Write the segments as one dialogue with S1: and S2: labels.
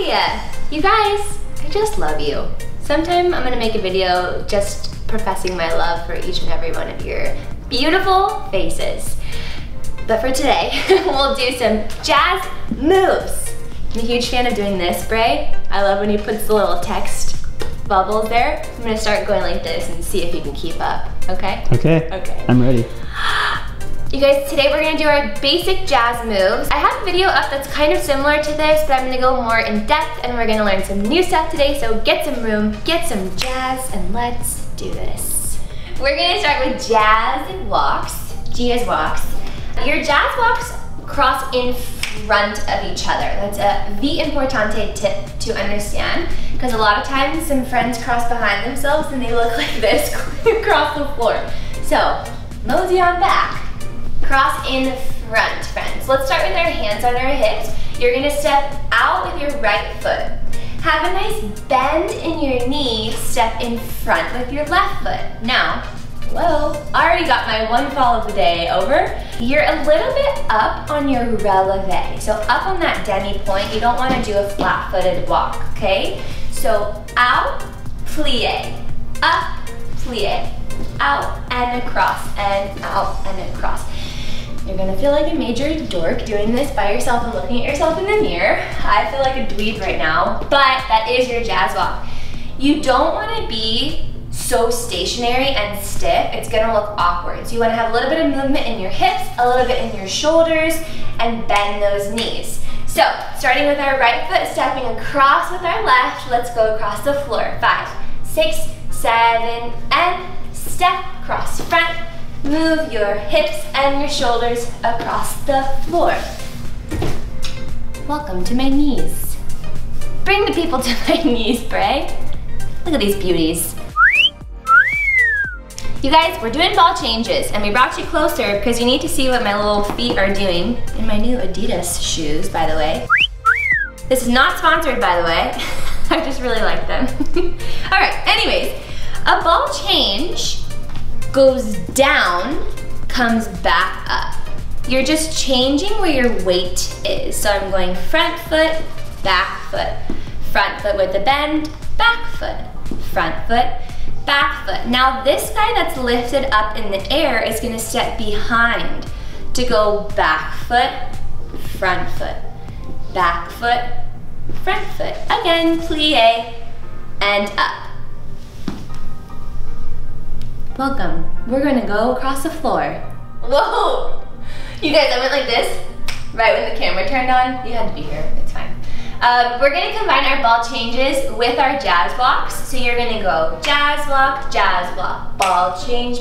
S1: Hi! You guys, I just love you. Sometime I'm gonna make a video just professing my love for each and every one of your beautiful faces. But for today, we'll do some jazz moves. I'm a huge fan of doing this, Bray. I love when he puts the little text bubbles there. I'm gonna start going like this and see if you can keep up, okay?
S2: Okay.
S1: Okay.
S2: I'm ready.
S1: You guys, today we're gonna do our basic jazz moves. I have a video up that's kind of similar to this, but I'm gonna go more in depth and we're gonna learn some new stuff today, so get some room, get some jazz, and let's do this. We're gonna start with jazz walks. Your jazz walks cross in front of each other. That's a V importante tip to understand, because a lot of times some friends cross behind themselves and they look like this across the floor. So, mosey on back. Cross in front, friends. Let's start with our hands on our hips. You're gonna step out with your right foot. Have a nice bend in your knee, step in front with your left foot. Now, hello, I already got my one fall of the day over. You're a little bit up on your releve. So up on that demi point, you don't wanna do a flat-footed walk, okay? So out, plie, up, plie, out and across, and out and across. You're gonna feel like a major dork doing this by yourself and looking at yourself in the mirror. I feel like a dweeb right now, but that is your jazz walk. You don't wanna be so stationary and stiff, it's gonna look awkward. So you wanna have a little bit of movement in your hips, a little bit in your shoulders, and bend those knees. So, starting with our right foot, stepping across with our left, let's go across the floor. 5, 6, 7, and step, cross front. Move your hips and your shoulders across the floor. Welcome to my knees. Bring the people to my knees, Bray. Look at these beauties. You guys, we're doing ball changes, and we brought you closer because you need to see what my little feet are doing in my new Adidas shoes, by the way. This is not sponsored, by the way. I just really like them. All right, anyways, a ball change goes down, comes back up. You're just changing where your weight is. So I'm going front foot with a bend, back foot, front foot, back foot. Now this guy that's lifted up in the air is gonna step behind to go back foot, front foot, back foot, front foot. Again, plie, and up. Welcome. We're gonna go across the floor. Whoa! You guys, I went like this, right when the camera turned on. You had to be here, it's fine. We're gonna combine our ball changes with our jazz walks. So you're gonna go jazz walk, ball change,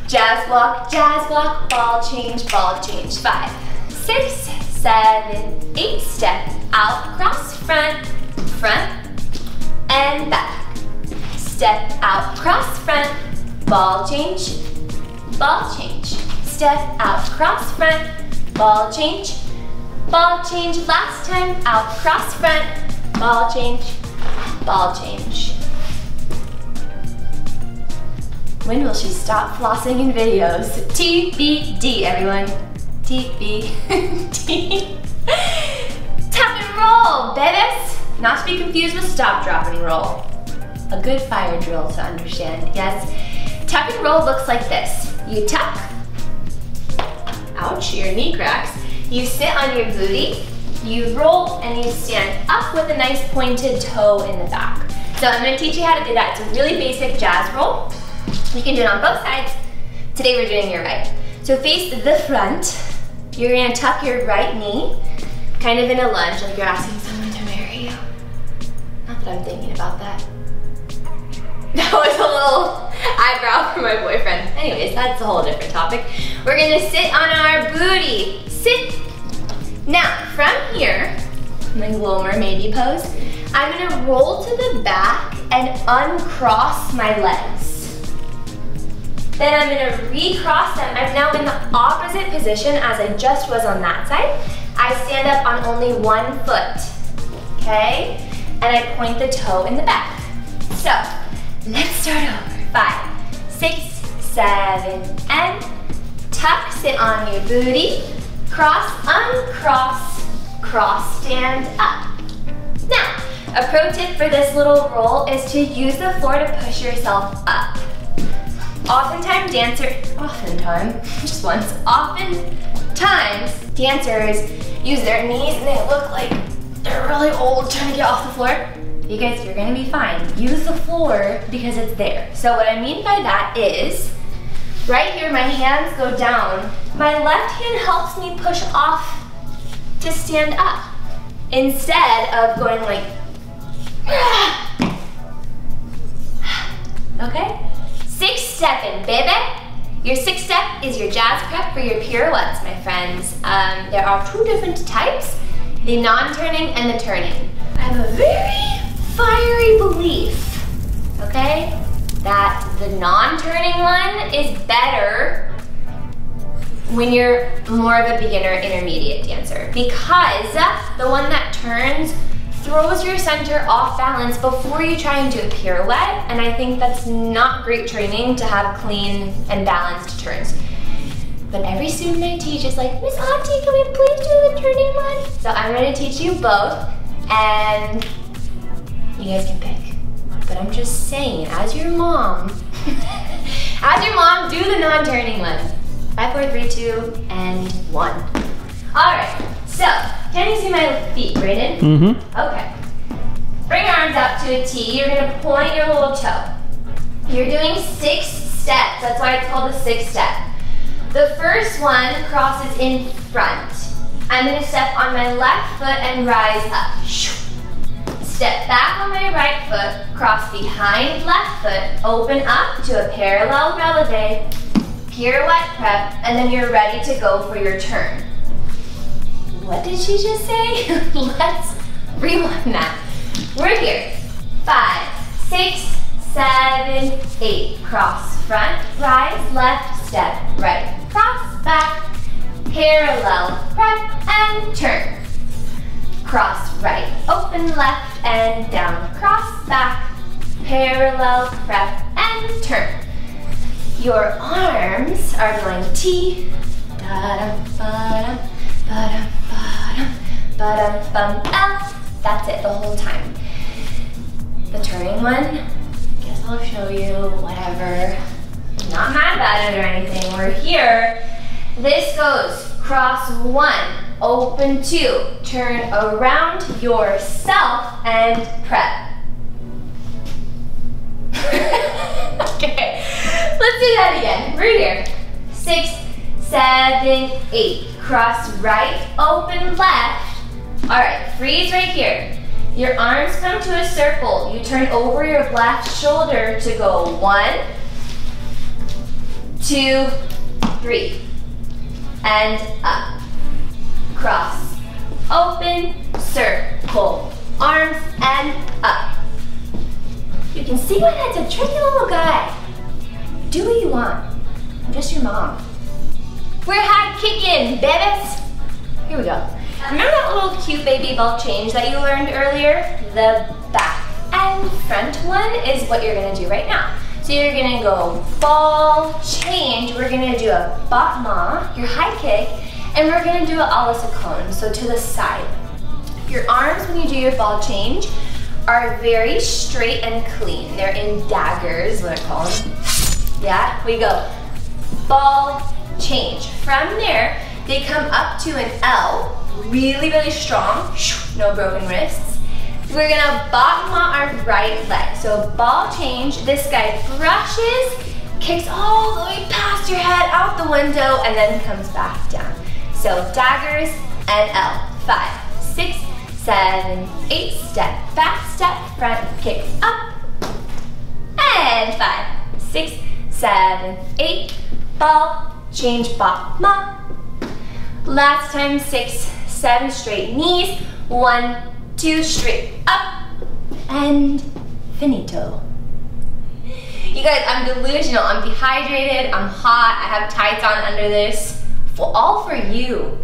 S1: jazz walk, ball change, 5, 6, 7, 8, step out, cross front, and back. Step out, cross front, ball change, step out, cross front, ball change, last time, out, cross front, ball change. When will she stop flossing in videos? TBD, everyone, TBD. Tap and roll, babies. Not to be confused with stop, drop, and roll. A good fire drill to understand, yes. Tap and roll looks like this. You tuck, ouch, your knee cracks. You sit on your booty, you roll, and you stand up with a nice pointed toe in the back. So I'm gonna teach you how to do that. It's a really basic jazz roll. You can do it on both sides. Today we're doing your right. So face the front. You're gonna tuck your right knee, kind of in a lunge, like you're asking someone to marry you. Not that I'm thinking about that. That was a little eyebrow for my boyfriend. Anyways, that's a whole different topic. We're gonna sit on our booty. Sit. Now, from here, my little mermaidy pose, I'm gonna roll to the back and uncross my legs. Then I'm gonna recross them. I'm now in the opposite position as I just was on that side. I stand up on only one foot, okay? And I point the toe in the back. So, let's start over. 5, 6, 7, and tuck, sit on your booty. Cross, uncross, cross, stand up. A pro tip for this little roll is to use the floor to push yourself up. Oftentimes dancers use their knees and they look like they're really old trying to get off the floor. You guys, you're gonna be fine. Use the floor because it's there. So what I mean by that is, right here my hands go down. My left hand helps me push off to stand up instead of going like, okay? 6-stepping, baby. Your 6th step is your jazz prep for your pirouettes, my friends. There are 2 different types, the non-turning and the turning. I have a very fiery belief, okay, that the non-turning one is better when you're more of a beginner intermediate dancer, because the one that turns throws your center off balance before you try and do a pirouette, and I think that's not great training to have clean and balanced turns. But every student I teach is like, Miss Auntie, can we please do the turning one? So I'm going to teach you both, and you guys can pick. But I'm just saying, as your mom, do the non-turning one. 5, 4, 3, 2, and 1. All right, so can you see my feet, Brayden?
S2: Mm-hmm.
S1: Okay. Bring your arms out to a T. You're gonna point your little toe. You're doing 6 steps. That's why it's called the 6th step. The first one crosses in front. I'm gonna step on my left foot and rise up. Step back on my right foot, cross behind left foot, open up to a parallel releve, pirouette prep, and then you're ready to go for your turn. What did she just say? Let's rewind that. We're here. 5, 6, 7, 8. Cross front, rise, left, step, right. Cross, back, parallel, prep, and turn. Cross right, open left and down. Cross back, parallel, prep, and turn. Your arms are going T, da-dum, ba-dum, ba-dum, ba-dum, ba-dum, bum, L. That's it the whole time. The turning one, guess I'll show you, whatever. I'm not mad about it or anything. We're here. This goes cross 1, open 2, turn around yourself and prep. Okay, let's do that again. We're here. 6, 7, 8. Cross right, open left. All right, freeze right here. Your arms come to a circle. You turn over your left shoulder to go 1, 2, 3. And up. Cross, open, circle, arms, and up. You can see why that's a tricky little guy. Do what you want. I'm just your mom. We're high kicking, babies. Here we go. Remember that little cute baby ball change that you learned earlier? The back and front one is what you're gonna do right now. So you're gonna go ball, change, we're gonna do a battement, your high kick, and we're gonna do an a la seconde, so to the side. Your arms, when you do your ball change, are very straight and clean. They're in daggers, what I call them. Yeah, we go ball, change. From there, they come up to an L, really, really strong, no broken wrists. We're gonna battement our right leg. So ball change, this guy brushes, kicks all the way past your head, out the window, and then comes back down. So daggers and L. 5, 6, 7, 8, step back, step front, kick up. And 5, 6, 7, 8, ball, change, battement. Last time, 6, 7, straight knees, 1, 2, straight up, and finito. You guys, I'm delusional, I'm dehydrated, I'm hot, I have tights on under this. All for you,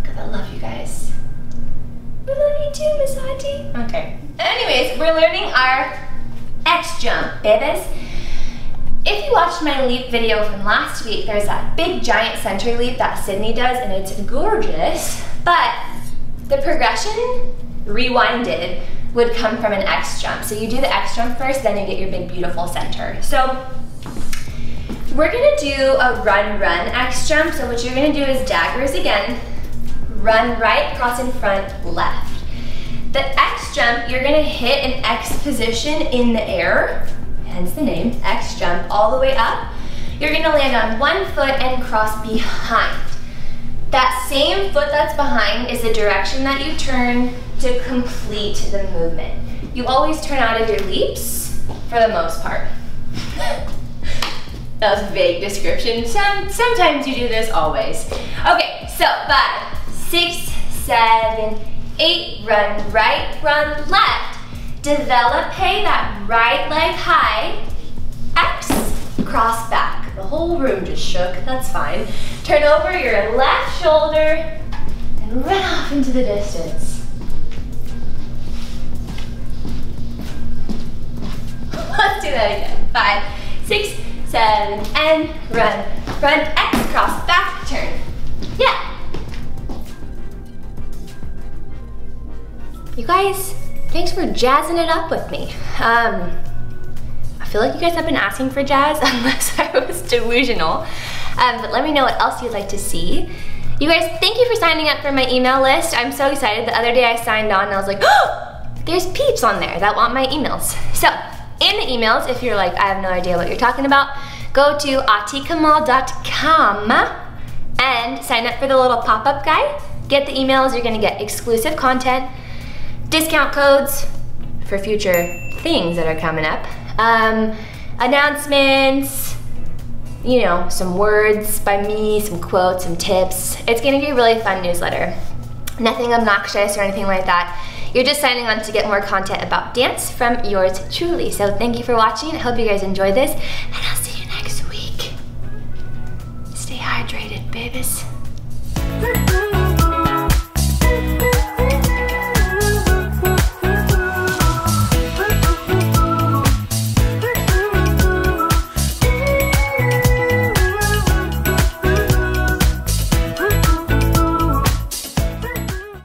S1: because I love you guys. I love you too, Miss Auntie. Okay. Anyways, we're learning our X jump, babies. If you watched my leap video from last week, there's that big giant center leap that Sydney does, and it's gorgeous, but the progression rewinded would come from an X jump. So you do the X jump first, then you get your big, beautiful center. So we're gonna do a run, run X jump. So what you're gonna do is daggers again, run right, cross in front, left. The X jump, you're gonna hit an X position in the air, hence the name, X jump, all the way up. You're gonna land on one foot and cross behind. That same foot that's behind is the direction that you turn to complete the movement. You always turn out of your leaps, for the most part. That was a vague description. Sometimes you do this, always. Okay, so 5, 6, 7, 8, run right, run left. Develop that right leg high, X, cross back. The whole room just shook, that's fine. Turn over your left shoulder and run off into the distance. Let's do that again. 5, 6, 7, and run. Run, X, cross, back, turn. Yeah. You guys, thanks for jazzing it up with me. I feel like you guys have been asking for jazz unless I was delusional. But let me know what else you'd like to see. You guys, thank you for signing up for my email list. I'm so excited. The other day I signed on and I was like, oh, there's peeps on there that want my emails. So in the emails, if you're like, I have no idea what you're talking about, go to autikamal.com and sign up for the little pop-up guide. Get the emails, you're gonna get exclusive content, discount codes for future things that are coming up, announcements, you know, some words by me, some quotes, some tips. It's gonna be a really fun newsletter. Nothing obnoxious or anything like that. You're just signing on to get more content about dance from yours truly. So thank you for watching. I hope you guys enjoyed this, and I'll see you next week. Stay hydrated, babies.